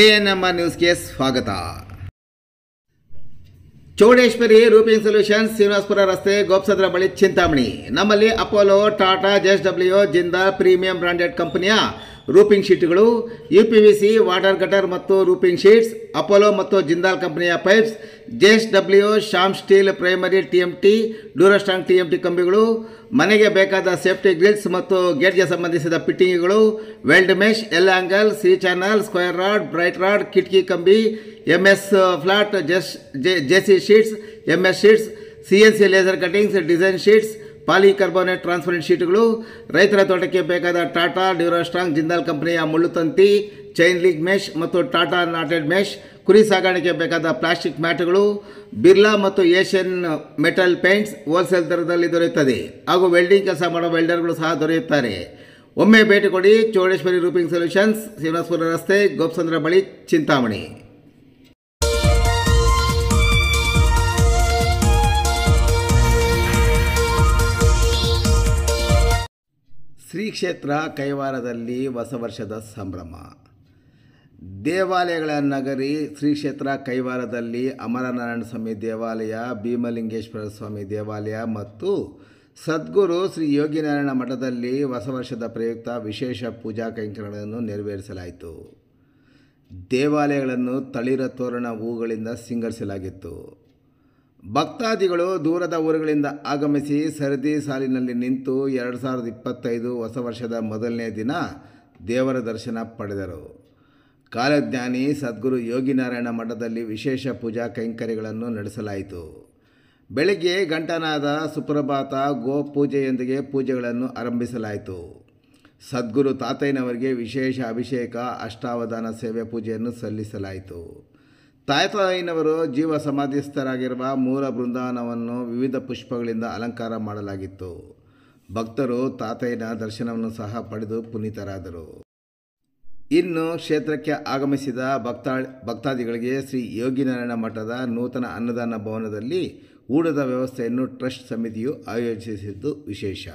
ANMR ನ್ಯೂಸ್ಗೆ ಸ್ವಾಗತ. Chowdeshwari roofing solutions, Srinivaspur ರಸ್ತೆ, ಗೋಪ್ಸಂದ್ರ ಬಳಿ, ಚಿಂತಾಮಣಿ. ನಮ್ಮಲ್ಲಿ Apollo, Tata, JSW, Jindal premium branded ಕಂಪನಿಯ ರೂಪಿಂಗ್ ಶೀಟ್ಗಳು, UPVC, ವಾಟರ್ ಗಟರ್ ಮತ್ತು ರೂಪಿಂಗ್ ಶೀಟ್ಸ್, ಅಪೋಲೋ ಮತ್ತು ಜಿಂದಾಲ್ ಕಂಪನಿಯ pipes, JSW, Shyam steel primary TMT, Durastrong TMT ಕಂಬಿಗಳು, ಮನೆಗೆ ಬೇಕಾದ ಸೇಫ್ಟಿ ಗ್ರಿಲ್ಸ್ ಮತ್ತು ಗೇಟ್ಗೆ ಸಂಬಂಧಿಸಿದ ಫಿಟ್ಟಿಂಗ್ಗಳು, weld mesh, L angle, C channel, square rod, bright rod, ಕಿಟಕಿ ಕಂಬಿ, MS flat, JC sheets, MS sheets, CNC laser cuttings, design sheets, polycarbonate transparent ಶೀಟ್ಗಳು, ರೈತರ ತೋಟಕ್ಕೆ ಬೇಕಾದ ಟಾಟಾ, ಡ್ಯೂರಾಸ್ಟ್ರಾಂಗ್, ಜಿಂದಾಲ್ ಕಂಪನಿಯ ಮುಳ್ಳುತಂತಿ, ಚೈನ್ ಲಿಂಕ್ ಮೆಶ್ ಮತ್ತು ಟಾಟಾ ನಾಟೆಡ್ ಮೆಶ್, ಕುರಿ ಸಾಗಾಣಿಕೆ ಬೇಕಾದ ಪ್ಲಾಸ್ಟಿಕ್ ಮ್ಯಾಟ್ಗಳು, ಬಿರ್ಲಾ ಮತ್ತು ಏಷ್ಯನ್ ಮೆಟಲ್ ಪೇಂಟ್ಸ್ ಹೋಲ್ಸೇಲ್ ದರದಲ್ಲಿ ದೊರೆಯುತ್ತದೆ ಹಾಗೂ ವೆಲ್ಡಿಂಗ್ ಕೆಲಸ ಮಾಡೋ ವೆಲ್ಡರ್ಗಳು ಸಹ ದೊರೆಯುತ್ತಾರೆ. ಒಮ್ಮೆ ಭೇಟಿ ಕೊಡಿ. ಚೌಡೇಶ್ವರಿ ರೂಪಿಂಗ್ ಸೊಲ್ಯೂಷನ್ಸ್, ಶ್ರೀನಿವಾಸಪುರ ರಸ್ತೆ, ಗೋಪ್ಸಂದ್ರ ಬಳಿ, ಚಿಂತಾಮಣಿ. ಶ್ರೀ ಕ್ಷೇತ್ರ ಕೈವಾರದಲ್ಲಿ ಹೊಸ ವರ್ಷದ ಸಂಭ್ರಮ. ದೇವಾಲಯಗಳ ನಗರಿ ಶ್ರೀ ಕ್ಷೇತ್ರ ಕೈವಾರದಲ್ಲಿ ಅಮರನಾರಾಯಣ ಸ್ವಾಮಿ ದೇವಾಲಯ, ಭೀಮಲಿಂಗೇಶ್ವರ ಸ್ವಾಮಿ ದೇವಾಲಯ ಮತ್ತು ಸದ್ಗುರು ಶ್ರೀ ಯೋಗಿನಾರಾಯಣ ಮಠದಲ್ಲಿ ಹೊಸ ವರ್ಷದ ಪ್ರಯುಕ್ತ ವಿಶೇಷ ಪೂಜಾ ಕೈಂಕರ್ಯಗಳನ್ನು ನೆರವೇರಿಸಲಾಯಿತು. ದೇವಾಲಯಗಳನ್ನು ತಳಿರ ತೋರಣ ಹೂಗಳಿಂದ ಸಿಂಗರಿಸಲಾಗಿತ್ತು. ಭಕ್ತಾದಿಗಳು ದೂರದ ಊರುಗಳಿಂದ ಆಗಮಿಸಿ ಸರದಿ ಸಾಲಿನಲ್ಲಿ ನಿಂತು 2025 ಹೊಸ ವರ್ಷದ ಮೊದಲನೇ ದಿನ ದೇವರ ದರ್ಶನ ಪಡೆದರು. ಕಾಲಜ್ಞಾನಿ ಸದ್ಗುರು ಯೋಗಿನಾರಾಯಣ ಮಠದಲ್ಲಿ ವಿಶೇಷ ಪೂಜಾ ಕೈಂಕರ್ಯಗಳನ್ನು ನಡೆಸಲಾಯಿತು. ಬೆಳಗ್ಗೆ ಘಂಟಾನಾದ, ಸುಪ್ರಭಾತ, ಗೋ ಪೂಜೆಯೊಂದಿಗೆ ಪೂಜೆಗಳನ್ನು ಆರಂಭಿಸಲಾಯಿತು. ಸದ್ಗುರು ತಾತಯ್ಯನವರಿಗೆ ವಿಶೇಷ ಅಭಿಷೇಕ, ಅಷ್ಟಾವಧಾನ ಸೇವೆ ಪೂಜೆಯನ್ನು ಸಲ್ಲಿಸಲಾಯಿತು. ತಾತಯ್ಯನವರು ಜೀವ ಸಮಾಧಿಸ್ಥರಾಗಿರುವ ಮೂಲ ಬೃಂದಾವನವನ್ನು ವಿವಿಧ ಪುಷ್ಪಗಳಿಂದ ಅಲಂಕಾರ ಮಾಡಲಾಗಿತ್ತು. ಭಕ್ತರು ತಾತಯ್ಯನ ದರ್ಶನವನ್ನು ಸಹ ಪಡೆದು ಪುನೀತರಾದರು. ಇನ್ನು ಕ್ಷೇತ್ರಕ್ಕೆ ಆಗಮಿಸಿದ ಭಕ್ತಾದಿಗಳಿಗೆ ಶ್ರೀ ಯೋಗಿನಾರಾಯಣ ಮಠದ ನೂತನ ಅನ್ನದಾನ ಭವನದಲ್ಲಿ ಊಟದ ವ್ಯವಸ್ಥೆಯನ್ನು ಟ್ರಸ್ಟ್ ಸಮಿತಿಯು ಆಯೋಜಿಸಿದ್ದು ವಿಶೇಷ.